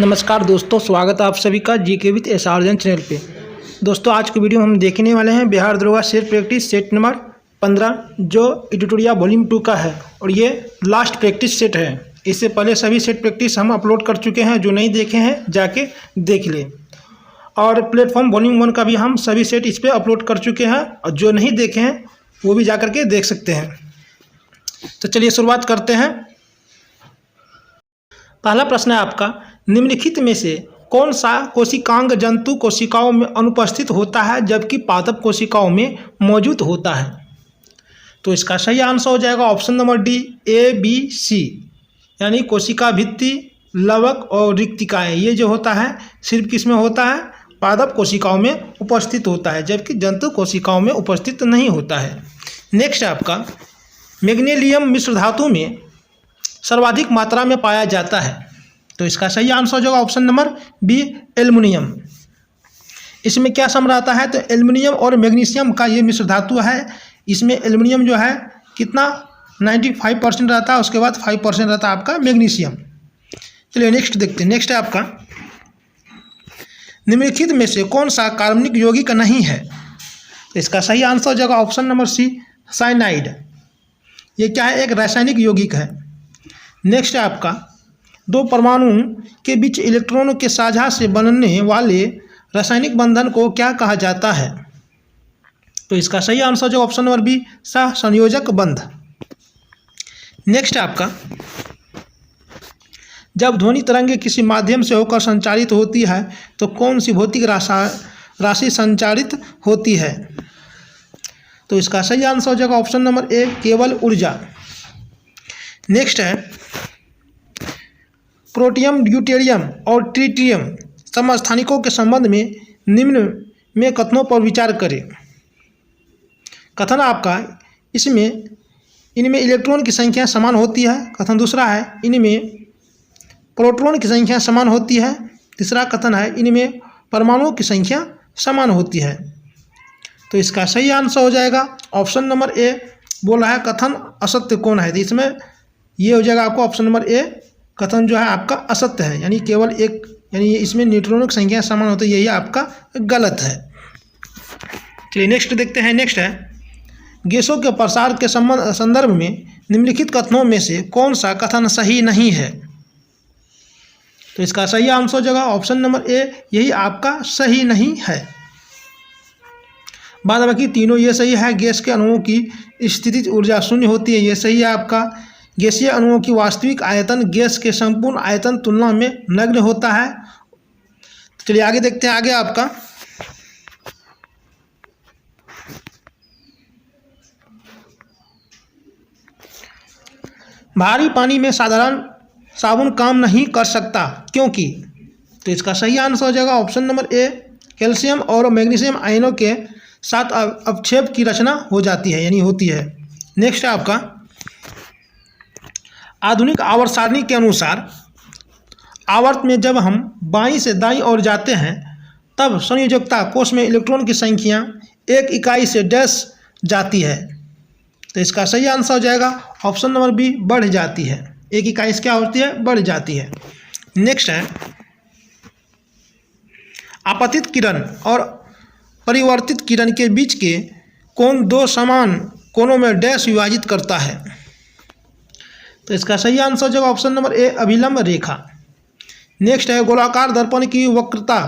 नमस्कार दोस्तों, स्वागत है आप सभी का जीके विद एसआरजन चैनल पे। दोस्तों आज की वीडियो में हम देखने वाले हैं बिहार दरोगा सेट प्रैक्टिस सेट नंबर 15 जो एडिटोरिया वॉल्यूम 2 का है और ये लास्ट प्रैक्टिस सेट है। इससे पहले सभी सेट प्रैक्टिस हम अपलोड कर चुके हैं, जो नहीं देखे हैं जाके देख लें। और प्लेटफॉर्म वॉल्यूम 1 का भी हम सभी सेट इस पर अपलोड कर चुके हैं और जो नहीं देखे हैं वो भी जा करके देख सकते हैं। तो चलिए शुरुआत करते हैं। पहला प्रश्न है आपका, निम्नलिखित में से कौन सा कोशिकांग जंतु कोशिकाओं में अनुपस्थित होता है जबकि पादप कोशिकाओं में मौजूद होता है? तो इसका सही आंसर हो जाएगा option number D, A B C, यानी कोशिका भित्ति, लवक और रिक्तिकाएँ। ये जो होता है सिर्फ किस में होता है? पादप कोशिकाओं में उपस्थित होता है, जबकि जंतु कोशिकाओं में उपस्थित नहीं होता है। नेक्स्ट है आपका, मैग्नीशियम मिश्र धातु में सर्वाधिक मात्रा में पाया जाता है। तो इसका सही आंसर हो जाएगा ऑप्शन नंबर बी, एल्युमिनियम। इसमें क्या सम रहता है? तो एल्युमिनियम और मैग्नीशियम का ये मिश्र धातु है। इसमें एल्युमिनियम जो है कितना 95% रहता है, उसके बाद 5% रहता है आपका मैग्नीशियम। चलिए नेक्स्ट देखते हैं। नेक्स्ट है आपका, निम्नलिखित में से कौन सा कार्बनिक यौगिक नहीं है? तो इसका सही आंसर हो जाएगा ऑप्शन नंबर सी, साइनाइड। ये क्या है? एक रासायनिक यौगिक है। नेक्स्ट है आपका, दो परमाणुओं के बीच इलेक्ट्रॉनों के साझा से बनने वाले रासायनिक बंधन को क्या कहा जाता है? तो इसका सही आंसर जो ऑप्शन नंबर बी, सह संयोजक बंध। नेक्स्ट है आपका, जब ध्वनि तरंगे किसी माध्यम से होकर संचारित होती है तो कौन सी भौतिक राशि संचारित होती है? तो इसका सही आंसर हो जाएगा ऑप्शन नंबर ए, केवल ऊर्जा। नेक्स्ट है, प्रोटियम, ड्यूटेरियम और ट्रिटियम समस्थानिकों के संबंध में निम्न में कथनों पर विचार करें। कथन आपका, इनमें इलेक्ट्रॉन की संख्या समान होती है। कथन दूसरा है, इनमें प्रोटॉन की संख्या समान होती है। तीसरा कथन है, इनमें परमाणुओं की संख्या समान होती है। तो इसका सही आंसर हो जाएगा ऑप्शन नंबर ए, बोला है कथन असत्य कौन है? तो इसमें ये हो जाएगा आपको ऑप्शन नंबर ए, कथन जो है आपका असत्य है, यानी केवल एक, यानी इसमें न्यूट्रॉनों की संख्या समान होती है, यही आपका गलत है। चलिए नेक्स्ट देखते हैं। नेक्स्ट है, गैसों के प्रसार के संदर्भ में निम्नलिखित कथनों में से कौन सा कथन सही नहीं है? तो इसका सही आंसर हो जाएगा ऑप्शन नंबर ए, यही आपका सही नहीं है। बाद बाकी तीनों ये सही है। गैस के अणुओं की स्थितिज ऊर्जा शून्य होती है, ये सही है आपका। गैसीय अणुओं की वास्तविक आयतन गैस के संपूर्ण आयतन तुलना में नगण्य होता है। चलिए आगे देखते हैं। आगे आपका, भारी पानी में साधारण साबुन काम नहीं कर सकता, क्योंकि? तो इसका सही आंसर हो जाएगा ऑप्शन नंबर ए, कैल्शियम और मैग्नीशियम आयनों के साथ अवक्षेप की रचना हो जाती है, यानी होती है। नेक्स्ट है आपका, आधुनिक आवर्त सारणी के अनुसार आवर्त में जब हम बाईं से दाईं ओर जाते हैं तब संयोजकता कोष में इलेक्ट्रॉन की संख्या एक इकाई से डैश जाती है। तो इसका सही आंसर हो जाएगा ऑप्शन नंबर बी, बढ़ जाती है। एक इकाई से क्या होती है? बढ़ जाती है। नेक्स्ट है, आपतित किरण और परिवर्तित किरण के बीच के कोण दो समान कोणों में डैश विभाजित करता है। तो इसका सही आंसर हो जाएगा ऑप्शन नंबर ए, अभिलंब रेखा। नेक्स्ट है, गोलाकार दर्पण की वक्रता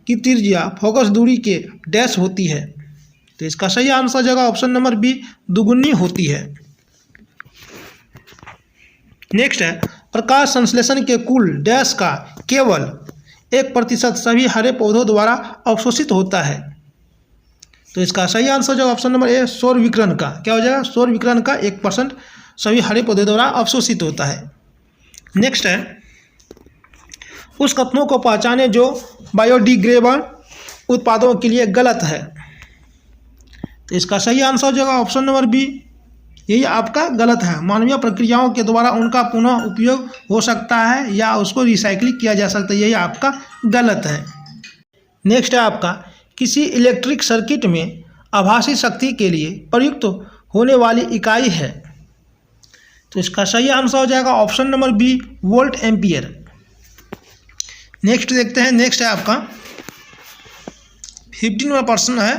की त्रिज्या फोकस दूरी के डैश होती है। तो इसका सही आंसर हो जाएगा ऑप्शन नंबर बी, दुगुनी होती है। नेक्स्ट है, प्रकाश संश्लेषण के कुल डैश का केवल 1% सभी हरे पौधों द्वारा अवशोषित होता है। तो इसका सही आंसर हो जाएगा ऑप्शन नंबर ए, सौर विकिरण का। क्या हो जाएगा? सौर विकिरण का 1% सभी हरे पौधों द्वारा अवशोषित होता है। नेक्स्ट है, उस कथनों को पहचाने जो बायोडिग्रेडेबल उत्पादों के लिए गलत है। तो इसका सही आंसर हो जाएगा ऑप्शन नंबर बी, यही आपका गलत है। मानवीय प्रक्रियाओं के द्वारा उनका पुनः उपयोग हो सकता है या उसको रिसाइकलिंग किया जा सकता है, यही आपका गलत है। नेक्स्ट है आपका, किसी इलेक्ट्रिक सर्किट में आभासी शक्ति के लिए प्रयुक्त होने वाली इकाई है। तो इसका सही आंसर हो जाएगा option number B, volt ampere. Next देखते हैं। नेक्स्ट है आपका 15वां प्रश्न है,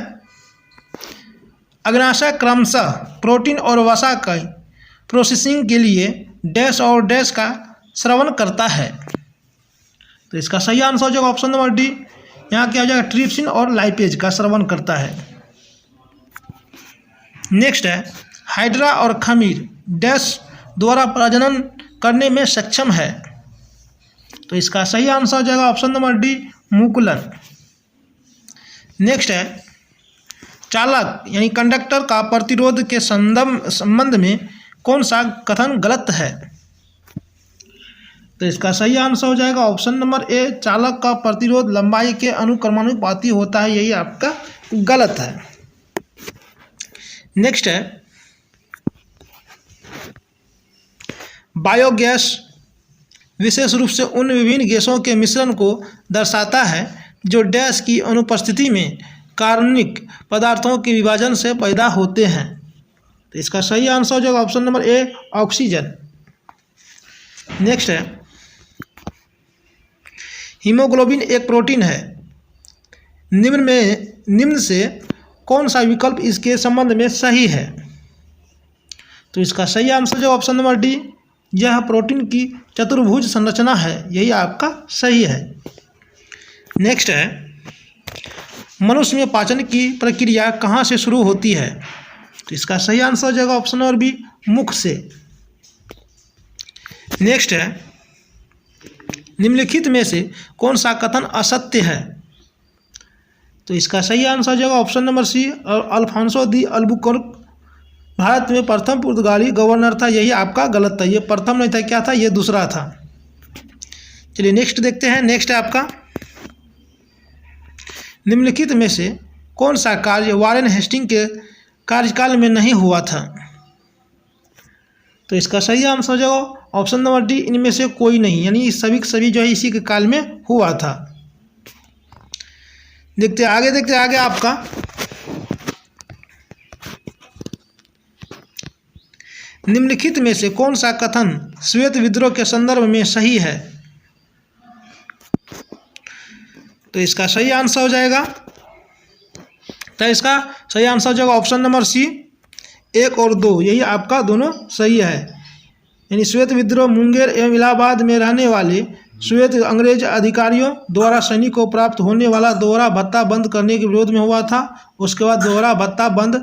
अग्नाशय क्रमशः प्रोटीन और वसा की प्रोसेसिंग के लिए डैश और डैश का श्रवण करता है। तो इसका सही आंसर हो जाएगा ऑप्शन नंबर डी। यहाँ क्या हो जाएगा, ट्रिप्सिन और लाइपेज का श्रवण करता है। नेक्स्ट है, हाइड्रा और खमीर डैश द्वारा प्रजनन करने में सक्षम है। तो इसका सही आंसर हो जाएगा ऑप्शन नंबर डी, मुकुलन। नेक्स्ट है, चालक यानी कंडक्टर का प्रतिरोध के संबंध में कौन सा कथन गलत है। तो इसका सही आंसर हो जाएगा ऑप्शन नंबर ए, चालक का प्रतिरोध लंबाई के अनुक्रमानुपाती होता है, यही आपका गलत है। नेक्स्ट है, बायोगैस विशेष रूप से उन विभिन्न गैसों के मिश्रण को दर्शाता है जो डैश की अनुपस्थिति में कार्बनिक पदार्थों के विभाजन से पैदा होते हैं। तो इसका सही आंसर हो जाएगा ऑप्शन नंबर ए, ऑक्सीजन। नेक्स्ट है, हीमोग्लोबिन एक प्रोटीन है, निम्न से कौन सा विकल्प इसके संबंध में सही है। तो इसका सही आंसर जो ऑप्शन नंबर डी, यह प्रोटीन की चतुर्भुज संरचना है, यही आपका सही है। नेक्स्ट है, मनुष्य में पाचन की प्रक्रिया कहाँ से शुरू होती है। तो इसका सही आंसर हो जाएगा ऑप्शन नंबर बी, मुख से। नेक्स्ट है, निम्नलिखित में से कौन सा कथन असत्य है। तो इसका सही आंसर हो जाएगा ऑप्शन नंबर सी, और अल्फांसो दी अल्बुकर्क भारत में प्रथम पुर्तगाली गवर्नर था, यही आपका गलत था। ये प्रथम नहीं था, क्या था, ये दूसरा था। चलिए नेक्स्ट देखते हैं। नेक्स्ट है आपका, निम्नलिखित में से कौन सा कार्य वारेन हेस्टिंग के कार्यकाल में नहीं हुआ था। तो इसका सही आंसर हो जाएगा ऑप्शन नंबर डी, इनमें से कोई नहीं, यानी सभी जो है इसी के काल में हुआ था। देखते आगे आपका निम्नलिखित में से कौन सा कथन श्वेत विद्रोह के संदर्भ में सही है। तो इसका सही आंसर हो जाएगा ऑप्शन नंबर सी, 1 और 2, यही आपका दोनों सही है। यानी श्वेत विद्रोह मुंगेर एवं इलाहाबाद में रहने वाले श्वेत अंग्रेज अधिकारियों द्वारा सैनिकों को प्राप्त होने वाला दोहरा भत्ता बंद करने के विरोध में हुआ था। उसके बाद दोहरा भत्ता बंद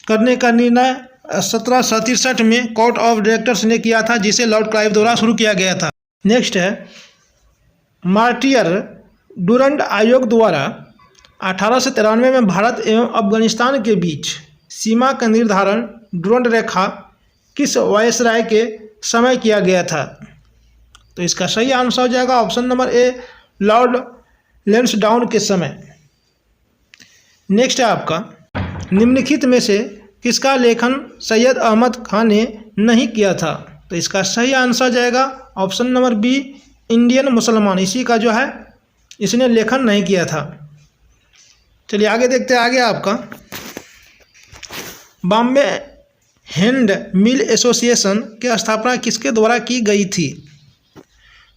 करने का निर्णय 1767 में कोर्ट ऑफ डायरेक्टर्स ने किया था, जिसे लॉर्ड क्लाइव द्वारा शुरू किया गया था। नेक्स्ट है, मार्टियर डुरंड आयोग द्वारा 1893 में भारत एवं अफगानिस्तान के बीच सीमा का निर्धारण डुरंड रेखा किस वायसराय के समय किया गया था। तो इसका सही आंसर हो जाएगा ऑप्शन नंबर ए, लॉर्ड लैंसडाउन के समय। नेक्स्ट है आपका, निम्नलिखित में से किसका लेखन सैयद अहमद खान ने नहीं किया था। तो इसका सही आंसर जाएगा ऑप्शन नंबर बी, इंडियन मुसलमान, इसी का जो है इसने लेखन नहीं किया था। चलिए आगे देखते हैं। आगे आपका बॉम्बे हैंड मिल एसोसिएशन की स्थापना किसके द्वारा की गई थी।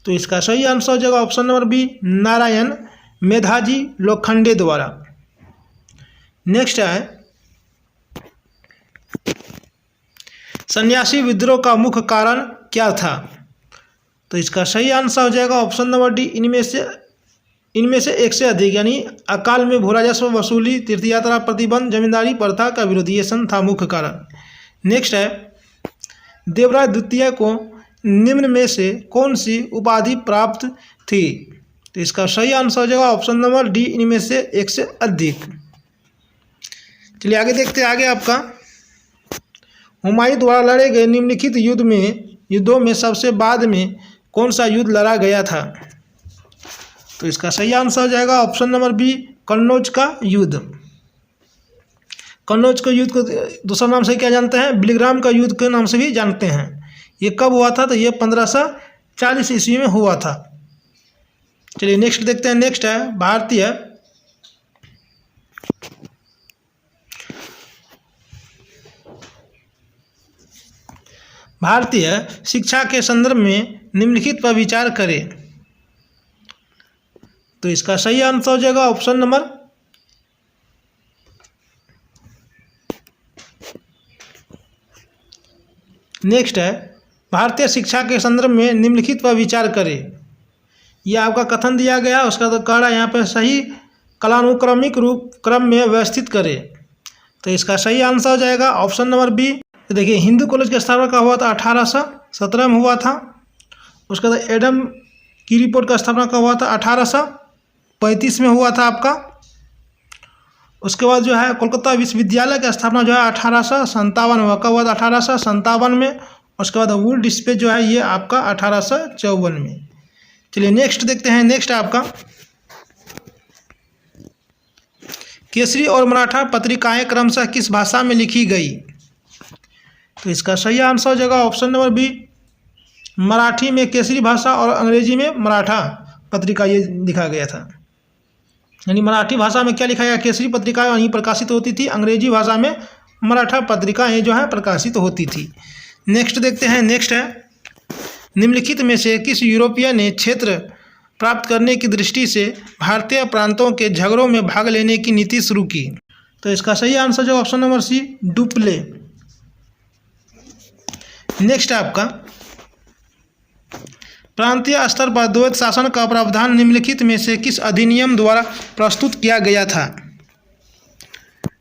तो इसका सही आंसर हो जाएगा option number B, Narayan Medhaji Lokhande द्वारा। नेक्स्ट है, सन्यासी विद्रोह का मुख्य कारण क्या था। तो इसका सही आंसर हो जाएगा ऑप्शन नंबर डी, इनमें से एक से अधिक, यानी अकाल में भूराजस्व वसूली, तीर्थयात्रा प्रतिबंध, जमींदारी प्रथा का विरोध, ये सन था मुख्य कारण। नेक्स्ट है, देवराज द्वितीय को निम्न में से कौन सी उपाधि प्राप्त थी। तो इसका सही आंसर हो जाएगा ऑप्शन नंबर डी, इनमें से एक से अधिक। चलिए आगे देखते हैं। आगे आपका हुमायूं द्वारा लड़े गए निम्नलिखित युद्धों में सबसे बाद में कौन सा युद्ध लड़ा गया था। तो इसका सही आंसर हो जाएगा ऑप्शन नंबर बी, कन्नौज का युद्ध। कन्नौज के युद्ध को दूसरा नाम से क्या जानते हैं, बिलीग्राम का युद्ध के नाम से भी जानते हैं। ये कब हुआ था, तो ये 1540 ईस्वी में हुआ था। चलिए नेक्स्ट देखते हैं। नेक्स्ट है, भारतीय शिक्षा के संदर्भ में निम्नलिखित पर विचार करें। तो इसका सही आंसर हो जाएगा ऑप्शन नंबर नेक्स्ट है, भारतीय शिक्षा के संदर्भ में निम्नलिखित पर विचार करें। यह आपका कथन दिया गया, उसका तो कह रहा है यहाँ पर सही कालानुक्रमिक रूप क्रम में व्यवस्थित करें। तो इसका सही आंसर हो जाएगा ऑप्शन नंबर बी। तो देखिए, हिंदू कॉलेज की स्थापना कब हुआ था? 1817 में हुआ था। उसके बाद एडम की रिपोर्ट का स्थापना कब हुआ था? 1835 में हुआ था आपका। उसके बाद जो है कोलकाता विश्वविद्यालय की स्थापना जो है 1857 में हुआ। कब हुआ था? 1857 में। उसके बाद वुड डिस्प्ले जो है ये आपका 1854 में। चलिए नेक्स्ट देखते हैं। नेक्स्ट आपका केसरी और मराठा पत्रिकाएं क्रमशः किस भाषा में लिखी गई? तो इसका सही आंसर हो जाएगा ऑप्शन नंबर बी। मराठी में केसरी भाषा और अंग्रेजी में मराठा पत्रिका ये लिखा गया था। यानी मराठी भाषा में क्या लिखा गया? केसरी पत्रिकाएं वहीं प्रकाशित होती थी, अंग्रेजी भाषा में मराठा पत्रिकाएं जो है प्रकाशित होती थी। नेक्स्ट देखते हैं। नेक्स्ट है, निम्नलिखित में से किस यूरोपीय ने क्षेत्र प्राप्त करने की दृष्टि से भारतीय प्रांतों के झगड़ों में भाग लेने की नीति शुरू की? तो इसका सही आंसर जो option number C, Dupleix. Next आपका प्रांतीय स्तर पर द्वैत शासन का प्रावधान निम्नलिखित में से किस अधिनियम द्वारा प्रस्तुत किया गया था?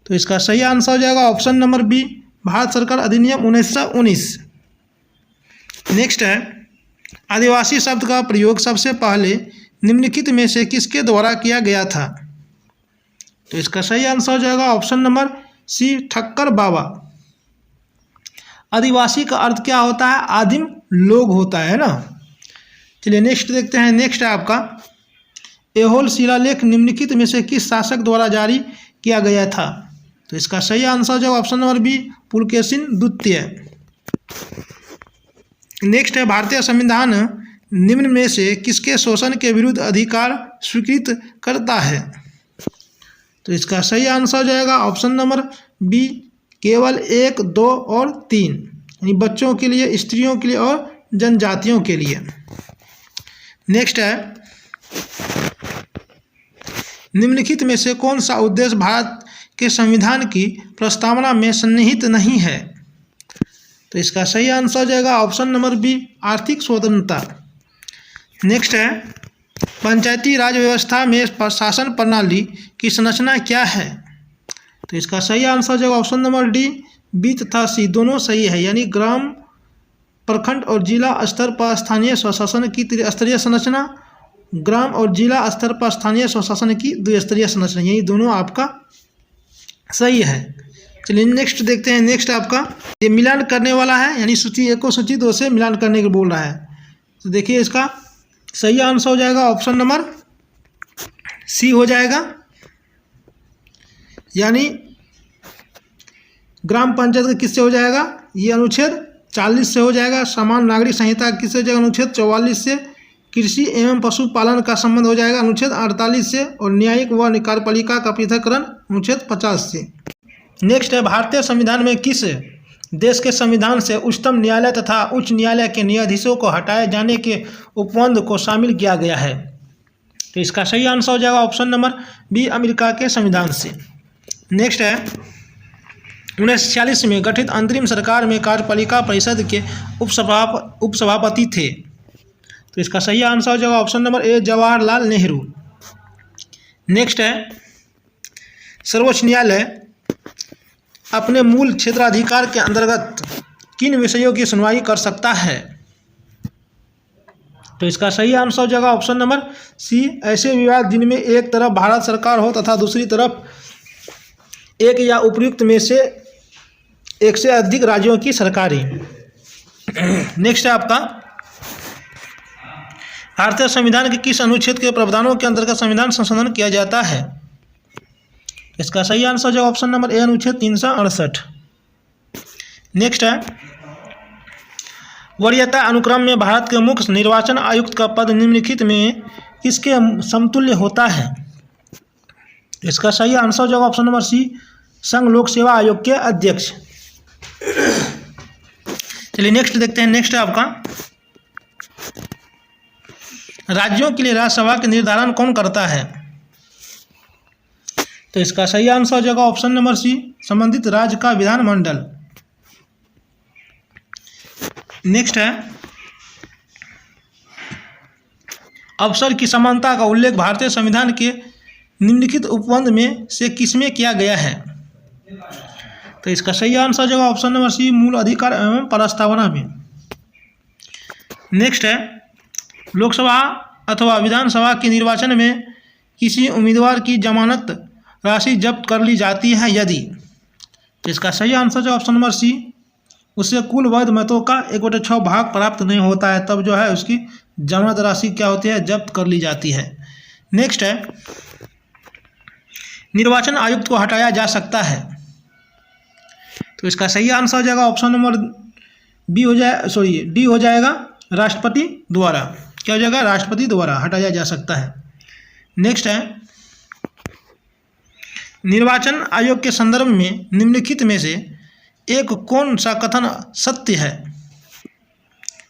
तो इसका सही आंसर हो जाएगा ऑप्शन नंबर बी, भारत सरकार अधिनियम 1919। नेक्स्ट है, आदिवासी शब्द का प्रयोग सबसे पहले निम्नलिखित में से किसके द्वारा किया गया था? तो इसका सही आंसर हो जाएगा ऑप्शन नंबर सी, ठक्कर बाबा। आदिवासी का अर्थ क्या होता है? आदिम लोग होता है ना। चलिए नेक्स्ट देखते हैं। नेक्स्ट है आपका ऐहोल शिलालेख निम्नलिखित में से किस शासक द्वारा जारी किया गया था? तो इसका सही आंसर जो ऑप्शन नंबर बी, पुलकेशिन द्वितीय। नेक्स्ट है, भारतीय संविधान निम्न में से किसके शोषण के विरुद्ध अधिकार स्वीकृत करता है? तो इसका सही आंसर हो जाएगा ऑप्शन नंबर बी, केवल 1, 2 और 3, यानी बच्चों के लिए, स्त्रियों के लिए और जनजातियों के लिए। नेक्स्ट है, निम्नलिखित में से कौन सा उद्देश्य भारत के संविधान की प्रस्तावना में सन्निहित नहीं है? तो इसका सही आंसर हो जाएगा ऑप्शन नंबर बी, आर्थिक स्वतंत्रता। नेक्स्ट है, पंचायती राज व्यवस्था में शासन प्रणाली की संरचना क्या है? तो इसका सही आंसर हो जाएगा ऑप्शन नंबर डी, बी तथा सी दोनों सही है। यानी ग्राम, प्रखंड और जिला स्तर पर स्थानीय स्वशासन की त्रिस्तरीय संरचना, ग्राम और जिला स्तर पर स्थानीय स्वशासन की द्विस्तरीय संरचना, यही दोनों आपका सही है। चलिए नेक्स्ट देखते हैं। नेक्स्ट आपका ये मिलान करने वाला है, यानी सूची 1 को सूची 2 से मिलान करने को बोल रहा है। तो देखिए इसका सही आंसर हो जाएगा ऑप्शन नंबर सी हो जाएगा। यानी ग्राम पंचायत का किससे हो जाएगा? ये अनुच्छेद 40 से हो जाएगा। समान नागरिक संहिता किससे हो जाएगा? अनुच्छेद 44 से। कृषि एवं पशुपालन का संबंध हो जाएगा अनुच्छेद 48 से। और न्यायिक व कार्यपालिका का पृथक्करण अनुच्छेद 50 से। नेक्स्ट है, भारतीय संविधान में किस देश के संविधान से उच्चतम न्यायालय तथा उच्च न्यायालय के न्यायाधीशों को हटाए जाने के उपबंध को शामिल किया गया है? तो इसका सही आंसर हो जाएगा ऑप्शन नंबर बी, अमेरिका के संविधान से। नेक्स्ट है, 1946 में गठित अंतरिम सरकार में कार्यपालिका परिषद के उपसभापति थे? तो इसका सही आंसर हो जाएगा ऑप्शन नंबर ए, जवाहरलाल नेहरू। नेक्स्ट है, सर्वोच्च न्यायालय अपने मूल क्षेत्राधिकार के अंतर्गत किन विषयों की सुनवाई कर सकता है? तो इसका सही आंसर हो जाएगा ऑप्शन नंबर सी, ऐसे विवाद जिनमें एक तरफ भारत सरकार हो तथा दूसरी तरफ एक या उपयुक्त में से एक से अधिक राज्यों की सरकारें। नेक्स्ट है आपका, भारतीय संविधान के किस अनुच्छेद के प्रावधानों के अंतर्गत संविधान संशोधन किया जाता है? इसका सही आंसर जो ऑप्शन नंबर ए, अनुच्छेद 368। नेक्स्ट है, वरीयता अनुक्रम में भारत के मुख्य निर्वाचन आयुक्त का पद निम्नलिखित में किसके समतुल्य होता है? इसका सही आंसर जो ऑप्शन नंबर सी, संघ लोक सेवा आयोग के अध्यक्ष। चलिए नेक्स्ट देखते हैं। नेक्स्ट है आपका राज्यों के लिए राज्यसभा के निर्धारण कौन करता है? तो इसका सही आंसर हो जाएगा ऑप्शन नंबर सी, संबंधित राज्य का विधानमंडल। नेक्स्ट है, अवसर की समानता का उल्लेख भारतीय संविधान के निम्नलिखित उपबंध में से किसमें किया गया है? तो इसका सही आंसर हो जाएगा ऑप्शन नंबर सी, मूल अधिकार एवं प्रस्तावना में। नेक्स्ट है, लोकसभा अथवा विधानसभा के निर्वाचन में किसी उम्मीदवार की जमानत राशि जब्त कर ली जाती है यदि? तो इसका सही आंसर है ऑप्शन नंबर सी, उससे कुल वैध मतों का 1/6 भाग प्राप्त नहीं होता है, तब जो है उसकी जमानत राशि क्या होती है, जब्त कर ली जाती है। नेक्स्ट है, निर्वाचन आयुक्त को हटाया जा सकता है? तो इसका सही आंसर हो जाएगा ऑप्शन नंबर डी हो जाएगा, राष्ट्रपति द्वारा। क्या हो जाएगा? राष्ट्रपति द्वारा हटाया जा सकता है। नेक्स्ट है, निर्वाचन आयोग के संदर्भ में निम्नलिखित में से एक कौन सा कथन सत्य है?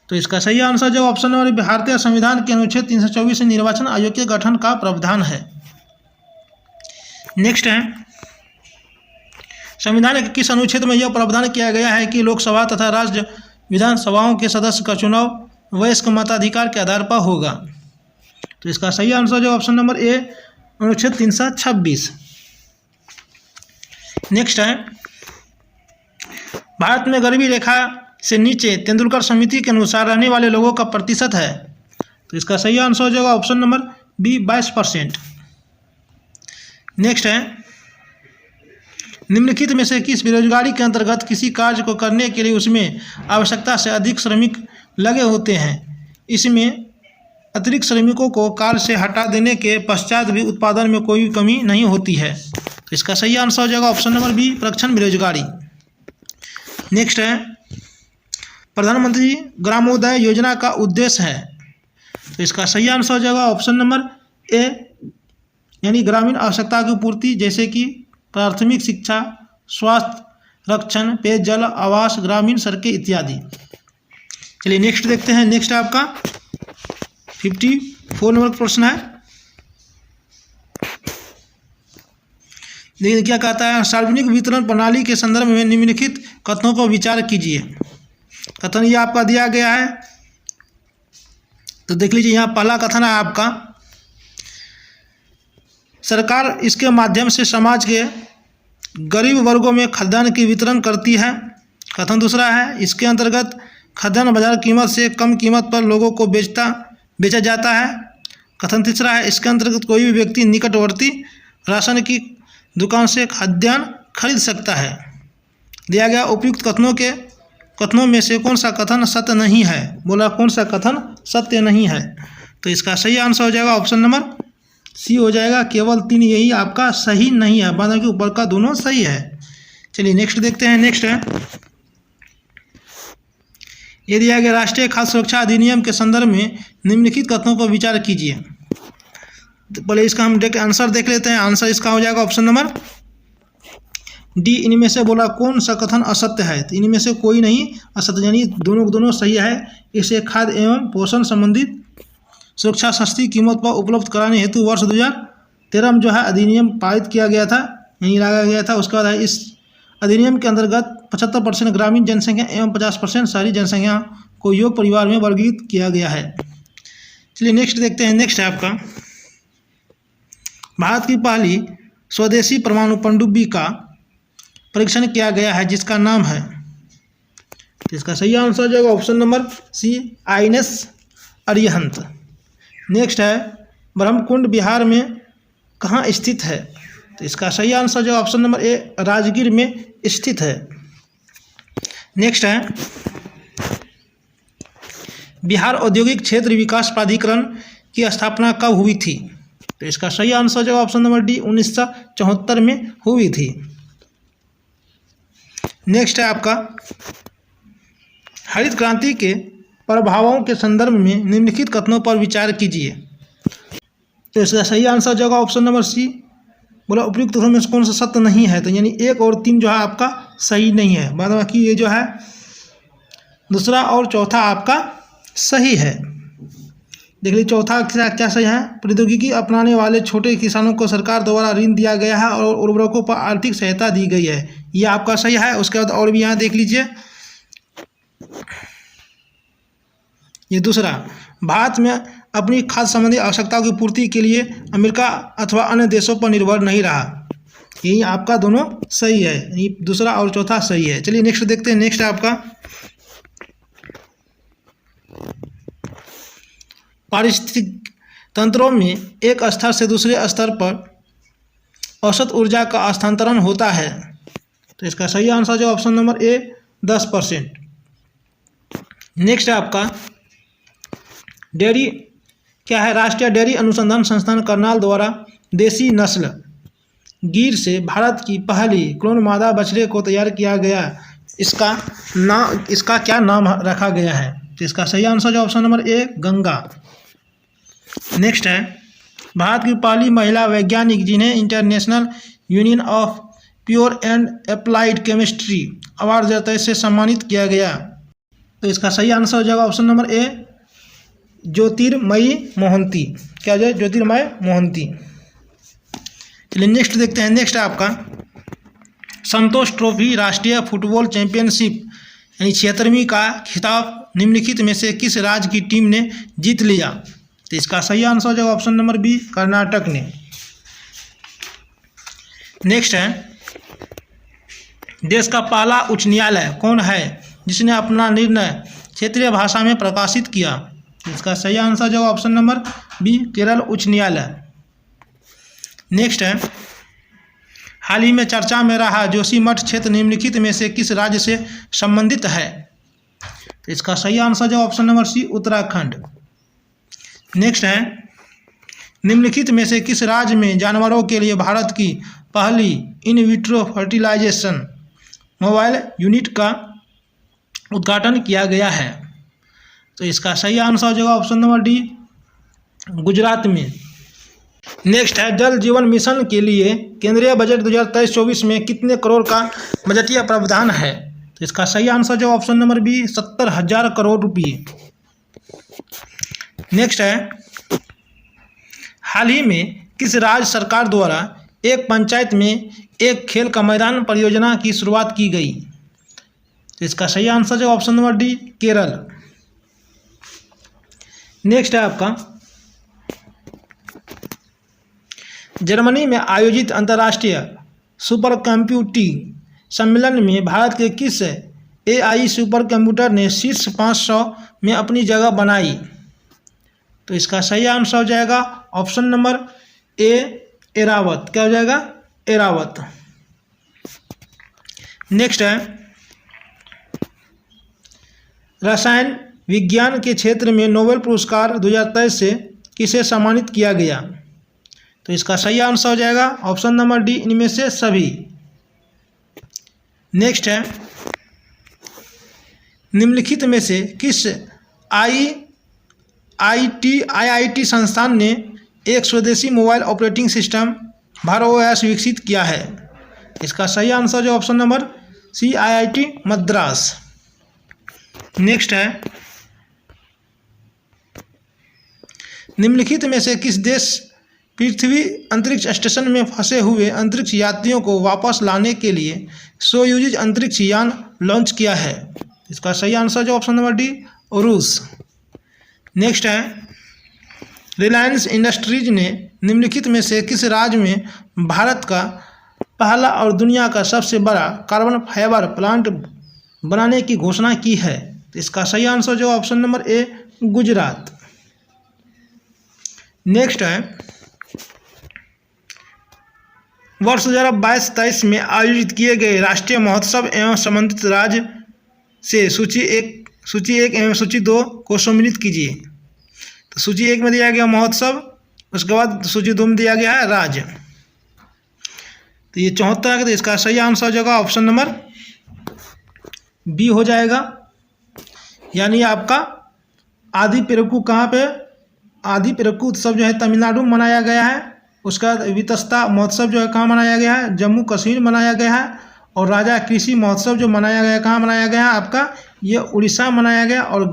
तो इसका सही आंसर जो ऑप्शन नंबर भारतीय संविधान के अनुच्छेद 324 से निर्वाचन आयोग के गठन का प्रावधान है। नेक्स्ट है, संविधान के किस अनुच्छेद में यह प्रावधान किया गया है कि लोकसभा तथा राज्य विधानसभाओं के सदस्य का चुनाव वयस्क मताधिकार के आधार पर होगा? तो इसका सही आंसर जो ऑप्शन नंबर ए, अनुच्छेद 326। नेक्स्ट है, भारत में गरीबी रेखा से नीचे तेंदुलकर समिति के अनुसार रहने वाले लोगों का प्रतिशत है? तो इसका सही आंसर हो जाएगा ऑप्शन नंबर बी, 22%। नेक्स्ट है, निम्नलिखित में से किस बेरोजगारी के अंतर्गत किसी कार्य को करने के लिए उसमें आवश्यकता से अधिक श्रमिक लगे होते हैं? इसमें अतिरिक्त श्रमिकों को कार्य से हटा देने के पश्चात भी उत्पादन में कोई कमी नहीं होती है। तो इसका सही आंसर हो जाएगा ऑप्शन नंबर बी, प्रक्षण बेरोजगारी। नेक्स्ट है, प्रधानमंत्री ग्रामोदय योजना का उद्देश्य है? तो इसका सही आंसर हो जाएगा ऑप्शन नंबर ए, यानी ग्रामीण आवश्यकता की पूर्ति, जैसे कि प्राथमिक शिक्षा, स्वास्थ्य रक्षण, पेयजल, आवास, ग्रामीण सड़कें इत्यादि। चलिए नेक्स्ट देखते हैं। नेक्स्ट आपका 54 नंबर प्रश्न है। देखिए क्या कहता है, सार्वजनिक वितरण प्रणाली के संदर्भ में निम्नलिखित कथनों को विचार कीजिए। कथन ये आपका दिया गया है, तो देख लीजिए। यहाँ पहला कथन है आपका, सरकार इसके माध्यम से समाज के गरीब वर्गों में खाद्यान्न की वितरण करती है। कथन दूसरा है, इसके अंतर्गत खाद्यान्न बाजार कीमत से कम कीमत पर लोगों को बेचा जाता है। कथन तीसरा है, इसके अंतर्गत कोई भी व्यक्ति निकटवर्ती राशन की दुकान से खाद्यान्न खरीद सकता है। दिया गया उपयुक्त कथनों में से कौन सा कथन सत्य नहीं है? बोला कौन सा कथन सत्य नहीं है? तो इसका सही आंसर हो जाएगा ऑप्शन नंबर सी हो जाएगा, केवल 3 यही आपका सही नहीं है, बाकी के ऊपर का दोनों सही है। चलिए नेक्स्ट देखते हैं। नेक्स्ट है, ये दिया गया राष्ट्रीय खाद्य सुरक्षा अधिनियम के संदर्भ में निम्नलिखित कथनों पर विचार कीजिए। तो पहले इसका हम आंसर देख लेते हैं। आंसर इसका हो जाएगा ऑप्शन नंबर डी। इनमें से बोला कौन सा कथन असत्य है? तो इनमें से कोई नहीं असत्य, यानी दोनों सही है। इसे खाद्य एवं पोषण संबंधित सुरक्षा सस्ती कीमत पर उपलब्ध कराने हेतु वर्ष 2013 में जो है अधिनियम पारित किया गया था, यहीं लाया गया था। उसके बाद इस अधिनियम के अंतर्गत 75% ग्रामीण जनसंख्या एवं 50% शहरी जनसंख्या को योग परिवार में वर्गीकृत किया गया है। चलिए नेक्स्ट देखते हैं। नेक्स्ट है आपका, भारत की पहली स्वदेशी परमाणु पनडुब्बी का परीक्षण किया गया है जिसका नाम है? तो इसका सही आंसर हो जाएगा option number C, INS Arihant. Next है, ब्रह्मकुंड बिहार में कहाँ स्थित है? तो इसका सही आंसर जो ऑप्शन नंबर ए, राजगीर में स्थित है। नेक्स्ट है, बिहार औद्योगिक क्षेत्र विकास प्राधिकरण की स्थापना कब हुई थी? तो इसका सही आंसर जो ऑप्शन नंबर डी, 1974 में हुई थी। नेक्स्ट है आपका, हरित क्रांति के प्रभावों के संदर्भ में निम्नलिखित कथनों पर विचार कीजिए। तो इसका सही आंसर जो ऑप्शन नंबर सी, बोला उपयुक्त कथनों में से कौन सा सत्य नहीं है? तो यानी 1 और 3 जो है आपका सही नहीं है, बाद बाकी ये जो है दूसरा और चौथा आपका सही है। देख लीजिए चौथा क्या क्या सही है, प्रौद्योगिकी अपनाने वाले छोटे किसानों को सरकार द्वारा ऋण दिया गया है और उर्वरकों पर आर्थिक सहायता दी गई है, ये आपका सही है। उसके बाद और भी यहाँ देख लीजिए, ये दूसरा, भारत में अपनी खाद्य संबंधी आवश्यकताओं की पूर्ति के लिए अमेरिका अथवा अन्य देशों पर निर्भर नहीं रहा, यही आपका दोनों सही है, ये दूसरा और चौथा सही है। चलिए नेक्स्ट देखते हैं। नेक्स्ट है आपका पारिस्थितिक तंत्रों में एक स्तर से दूसरे स्तर पर औसत ऊर्जा का स्थानांतरण होता है, तो इसका सही आंसर जो ऑप्शन नंबर ए 10%। नेक्स्ट है आपका डेयरी क्या है, राष्ट्रीय डेयरी अनुसंधान संस्थान करनाल द्वारा देसी नस्ल गिर से भारत की पहली क्लोन मादा बछड़े को तैयार किया गया, इसका क्या नाम रखा गया है, तो इसका सही आंसर जो ऑप्शन नंबर ए गंगा। नेक्स्ट है भारत की पहली महिला वैज्ञानिक जिन्हें international union of pure and applied chemistry award से सम्मानित किया गया, तो इसका सही आंसर हो जाएगा ऑप्शन नंबर ए ज्योतिर्मयी मोहंती। क्या जाए, ज्योतिर्मय मोहंती। चलिए नेक्स्ट देखते हैं। नेक्स्ट है आपका संतोष ट्रॉफी राष्ट्रीय फुटबॉल चैंपियनशिप यानी 76वीं का खिताब निम्नलिखित में से किस राज्य की टीम ने जीत लिया, तो इसका सही आंसर हो जाएगा ऑप्शन नंबर बी कर्नाटक ने। नेक्स्ट है देश का पहला उच्च न्यायालय कौन है जिसने अपना निर्णय क्षेत्रीय भाषा में प्रकाशित किया, इसका सही आंसर जो ऑप्शन नंबर बी केरल उच्च न्यायालय। नेक्स्ट है हाल ही में चर्चा में रहा जोशीमठ क्षेत्र निम्नलिखित में से किस राज्य से संबंधित है, तो इसका सही आंसर जो option number C Uttarakhand. Next है निम्नलिखित में से किस राज्य में जानवरों के लिए भारत की पहली in vitro fertilization mobile unit का उद्घाटन किया गया है, तो इसका सही आंसर जो ऑप्शन नंबर डी गुजरात में। नेक्स्ट है जल जीवन मिशन के लिए केंद्रीय बजट 2023-24 में कितने करोड़ का बजटीय प्रावधान है, तो इसका सही आंसर जो ऑप्शन नंबर बी 70,000 करोड़ रुपये। नेक्स्ट है हाल ही में किस राज्य सरकार द्वारा एक पंचायत में एक खेल का मैदान परियोजना की शुरुआत की गई, तो इसका सही आंसर जो option number D Kerala. Next है आपका जर्मनी में आयोजित अंतर्राष्ट्रीय सुपर कंप्यूटिंग सम्मेलन में भारत के किस एआई सुपर कंप्यूटर ने शीर्ष 500 में अपनी जगह बनाई, तो इसका सही आंसर हो जाएगा ऑप्शन नंबर ए एरावत। क्या हो जाएगा, एरावत। नेक्स्ट है रसायन विज्ञान के क्षेत्र में नोबेल पुरस्कार 2023 से किसे सम्मानित किया गया, तो इसका सही आंसर हो जाएगा ऑप्शन नंबर डी इनमें से सभी। नेक्स्ट है निम्नलिखित में से किस आईआईटी संस्थान ने एक स्वदेशी मोबाइल ऑपरेटिंग सिस्टम भारओएस विकसित किया है, इसका सही आंसर जो option number C IIT Madras. Next है निम्नलिखित में से किस देश पृथ्वी अंतरिक्ष स्टेशन में फंसे हुए अंतरिक्ष यात्रियों को वापस लाने के लिए सोयूज अंतरिक्ष यान लॉन्च किया है, इसका सही आंसर जो ऑप्शन नंबर डी रूस। नेक्स्ट है रिलायंस इंडस्ट्रीज ने निम्नलिखित में से किस राज्य में भारत का पहला और दुनिया का सबसे बड़ा कार्बन फाइबर प्लांट बनाने की घोषणा की है, इसका सही आंसर जो ऑप्शन नंबर ए गुजरात। नेक्स्ट है वर्ष 2022-23 में आयोजित किए गए राष्ट्रीय महोत्सव एवं संबंधित राज्य से सूची 1 एवं सूची 2 को सम्मिलित कीजिए, तो सूची 1 में दिया गया महोत्सव, उसके बाद सूची 2 में दिया गया है राज्य, तो ये 74 है, तो इसका सही आंसर हो जाएगा ऑप्शन नंबर बी हो जाएगा। यानी आपका आदि पेरुक्कू कहाँ पे, आदि पेरुक्कू उत्सव जो है तमिलनाडु में मनाया गया है, उसका वितस्ता महोत्सव जो है कहाँ मनाया गया है, जम्मू कश्मीर मनाया गया है, और राजा कृषि महोत्सव जो मनाया गया कहाँ मनाया गया है आपका, ये उड़ीसा मनाया गया, और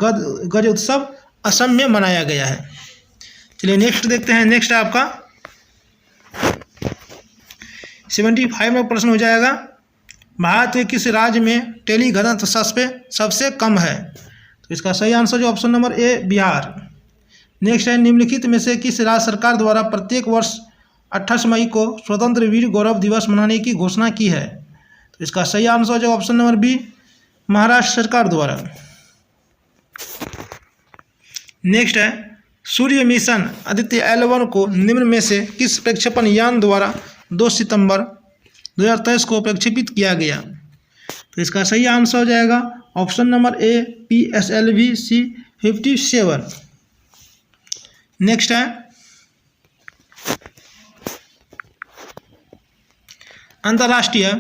गज उत्सव असम में मनाया गया है। चलिए नेक्स्ट देखते हैं। नेक्स्ट आपका 75 में प्रश्न हो जाएगा, भारत के किस राज्य में टेली घनत्व सबसे कम है? तो इसका सही आंसर जो ऑप्शन नंबर ए बिहार। नेक्स्ट है, निम्नलिखित में से किस राज्य सरकार द्वारा प्रत्येक वर्ष 28 मई को स्वतंत्र वीर गौरव दिवस मनाने की घोषणा की है? तो इसका सही आंसर जो ऑप्शन नंबर बी महाराष्ट्र सरकार द्वारा। नेक्स्ट है, सूर्य मिशन आदित्य L1 को निम्न में से किस प्रक्षेपण यान द्वारा 2 सितंबर 2023 को प्रक्षेपित किया गया? तो इसका सही आंसर हो जाएगा ऑप्शन नंबर ए PSLV C-57। नेक्स्ट है, अंतर्राष्ट्रीय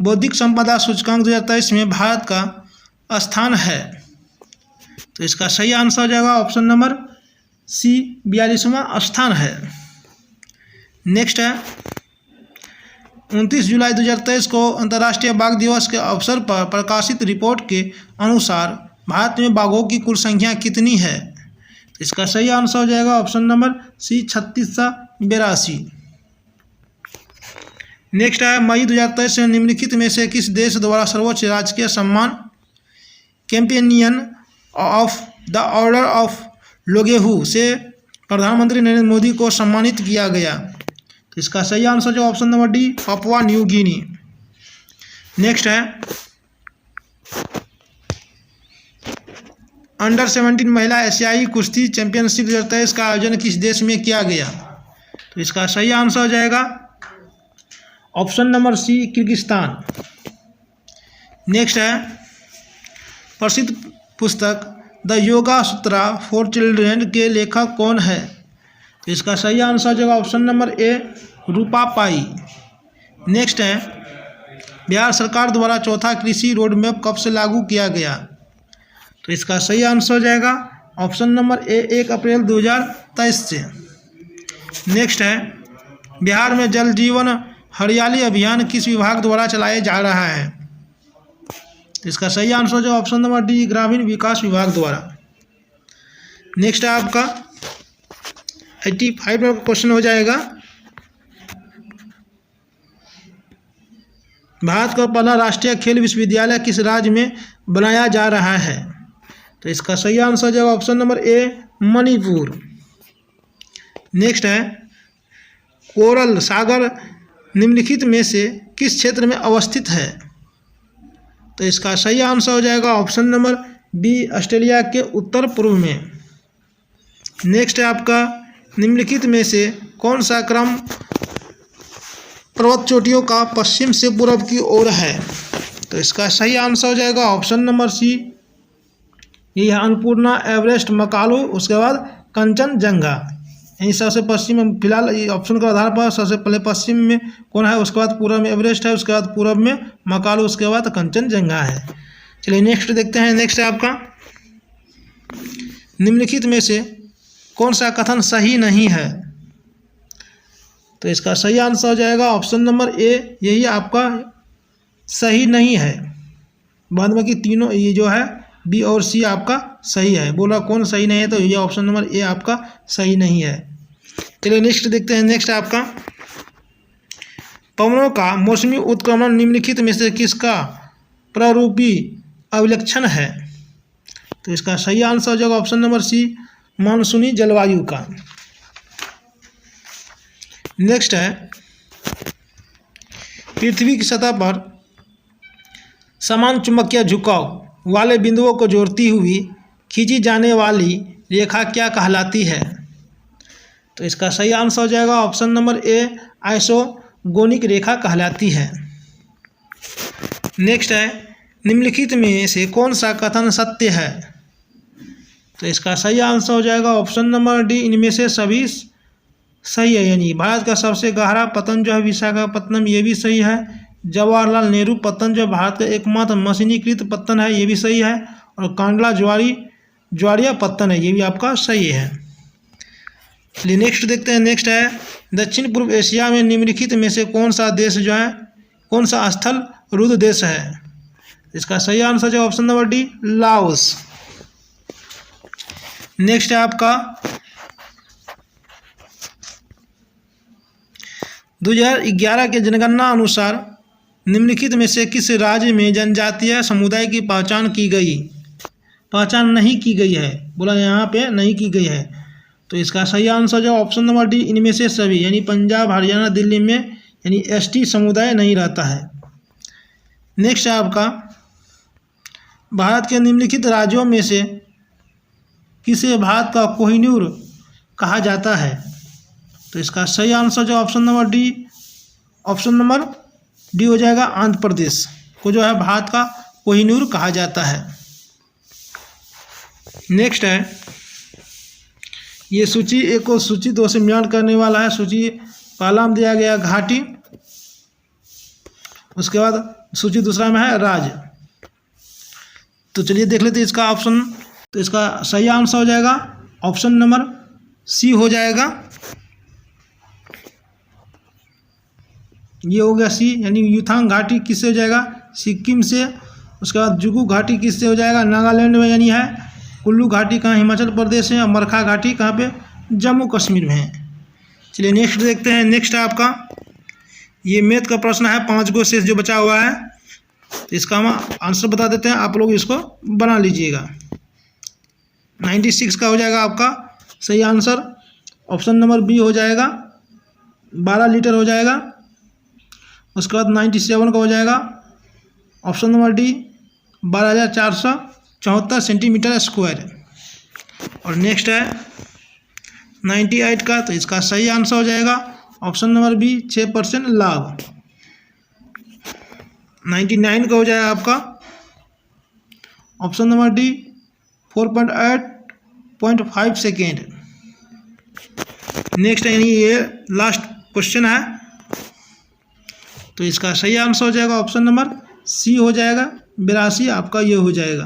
बौद्धिक संपदा सूचकांक 2023 में भारत का स्थान है? तो इसका सही आंसर हो जाएगा ऑप्शन नंबर सी 42वां स्थान है। नेक्स्ट है, 29 जुलाई 2023 को अंतर्राष्ट्रीय बाघ दिवस के अवसर पर प्रकाशित रिपोर्ट के अनुसार भारत में बाघों की कुल संख्या कितनी है? तो इसका सही आंसर हो जाएगा ऑप्शन नंबर सी 3682। नेक्स्ट है, मई 2023 में निम्नलिखित में से किस देश द्वारा सर्वोच्च राजकीय सम्मान companion of the order of Logohu से प्रधानमंत्री नरेंद्र मोदी को सम्मानित किया गया? तो इसका सही आंसर जो option number D Papua New Guinea. Next है, अंडर 17 महिला एशियाई कुश्ती चैंपियनशिप 2023 का आयोजन किस देश में किया गया? तो इसका सही आंसर हो जाएगा option number C Kyrgyzstan. Next है, प्रसिद्ध पुस्तक the yoga sutra for children के लेखक कौन है? तो इसका सही आंसर जो option number A Rupa Pai. Next है, बिहार सरकार द्वारा चौथा कृषि रोड मैप कब से लागू किया गया? तो इसका सही आंसर हो जाएगा ऑप्शन नंबर ए 1 अप्रैल 2023 से। नेक्स्ट है, बिहार में जल जीवन हरियाली अभियान किस विभाग द्वारा चलाया जा रहा है? तो इसका सही आंसर जो ऑप्शन नंबर डी ग्रामीण विकास विभाग द्वारा। नेक्स्ट है आपका 85 में क्वेश्चन हो जाएगा, भारत का पहला राष्ट्रीय खेल विश्वविद्यालय किस राज्य में बनाया जा रहा है? तो इसका सही आंसर जो ऑप्शन नंबर ए मणिपुर। नेक्स्ट है, कोरल सागर निम्नलिखित में से किस क्षेत्र में अवस्थित है? तो इसका सही आंसर हो जाएगा ऑप्शन नंबर बी ऑस्ट्रेलिया के उत्तर पूर्व में। नेक्स्ट है आपका, निम्नलिखित में से कौन सा क्रम पर्वत चोटियों का पश्चिम से पूर्व की ओर है? तो इसका सही आंसर हो जाएगा ऑप्शन नंबर सी, ये है अन्नपूर्णा, एवरेस्ट, मकालू, उसके बाद कंचनजंगा। यही सबसे पश्चिम में फिलहाल ऑप्शन के आधार पर सबसे पहले पश्चिम में कौन है, उसके बाद पूर्व में एवरेस्ट है, उसके बाद पूर्व में मकालू, उसके बाद कंचनजंगा है। चलिए नेक्स्ट देखते हैं। नेक्स्ट है आपका, निम्नलिखित में से कौन सा कथन सही नहीं है? तो इसका सही आंसर हो जाएगा ऑप्शन नंबर ए, यही आपका सही नहीं है। बाद में कि तीनों ये जो है बी और सी आपका सही है। बोला कौन सही नहीं है, तो ये ऑप्शन नंबर ए आपका सही नहीं है। चलिए नेक्स्ट देखते हैं। नेक्स्ट आपका, पवनों का मौसमी उत्क्रमण निम्नलिखित में से किसका प्रारूपी अभिलक्षण है? तो इसका सही आंसर हो जाएगा ऑप्शन नंबर सी, मानसूनी जलवायु का। नेक्स्ट है, पृथ्वी की सतह पर समान चुंबकीय झुकाव वाले बिंदुओं को जोड़ती हुई खींची जाने वाली रेखा क्या कहलाती है? तो इसका सही आंसर हो जाएगा ऑप्शन नंबर ए, आइसोगोनिक रेखा कहलाती है। नेक्स्ट है, निम्नलिखित में से कौन सा कथन सत्य है? तो इसका सही आंसर हो जाएगा ऑप्शन नंबर डी, इनमें से सभी सही है। यानी भारत का सबसे गहरा पतन जो है विशाखापत्तनम, ये भी सही है। जवाहरलाल नेहरू पत्तन जो भारत का एकमात्र मशीनीकृत पत्तन है, ये भी सही है। और कांडला ज्वारिया पत्तन है, ये भी आपका सही है। चलिए नेक्स्ट देखते हैं। नेक्स्ट है, दक्षिण पूर्व एशिया में निम्नलिखित में से कौन सा देश जो है, कौन सा स्थल रुद्ध देश है? इसका सही आंसर जो option number D, Laos. Next है आपका, 2011 के जनगणना अनुसार निम्नलिखित में से किस राज्य में जनजातीय समुदाय की पहचान की गई? पहचान नहीं की गई है, बोला यहाँ पे नहीं की गई है। तो इसका सही आंसर जो ऑप्शन नंबर डी, इनमें से सभी, यानी पंजाब, हरियाणा, दिल्ली में यानी एसटी समुदाय नहीं रहता है। नेक्स्ट है आपका, भारत के निम्नलिखित राज्यों में से किसे भारत का कोहिनूर कहा जाता है? तो इसका सही आंसर जो ऑप्शन नंबर डी हो जाएगा। आंध्र प्रदेश को जो है भारत का कोहिनूर कहा जाता है। नेक्स्ट है, ये सूची 1 और सूची 2 से मिलान करने वाला है। सूची पहला में दिया गया घाटी, उसके बाद सूची दूसरा में है राज्य। तो चलिए देख लेते हैं इसका ऑप्शन। तो इसका सही आंसर हो जाएगा ऑप्शन नंबर सी हो जाएगा। ये हो गया सी, यानी युथांग घाटी किससे हो जाएगा? सिक्किम से। उसके बाद जुगु घाटी किससे हो जाएगा? नागालैंड में, यानी है। कुल्लू घाटी कहाँ? हिमाचल प्रदेश है। और मरखा घाटी कहाँ पे? जम्मू कश्मीर में है। चलिए नेक्स्ट देखते हैं। नेक्स्ट है आपका, ये मैथ का प्रश्न है, 5 गो शेष जो बचा हुआ है। तो इसका हम आंसर बता देते हैं, आप लोग इसको बना लीजिएगा। 96 का हो जाएगा आपका सही आंसर। ऑप्शन नंबर बी हो जाएगा, 12 लीटर हो जाएगा। उसके बाद 97 का हो जाएगा option number D, 12,474 centimetre square. और नेक्स्ट है 98 का, तो इसका सही आंसर हो जाएगा ऑप्शन नंबर बी, 6% लाभ। 99 का हो जाएगा आपका option number D, 4.8.5 second. Next यानी ये लास्ट क्वेश्चन है, तो इसका सही आंसर हो जाएगा ऑप्शन नंबर सी हो जाएगा, 82 आपका ये हो जाएगा।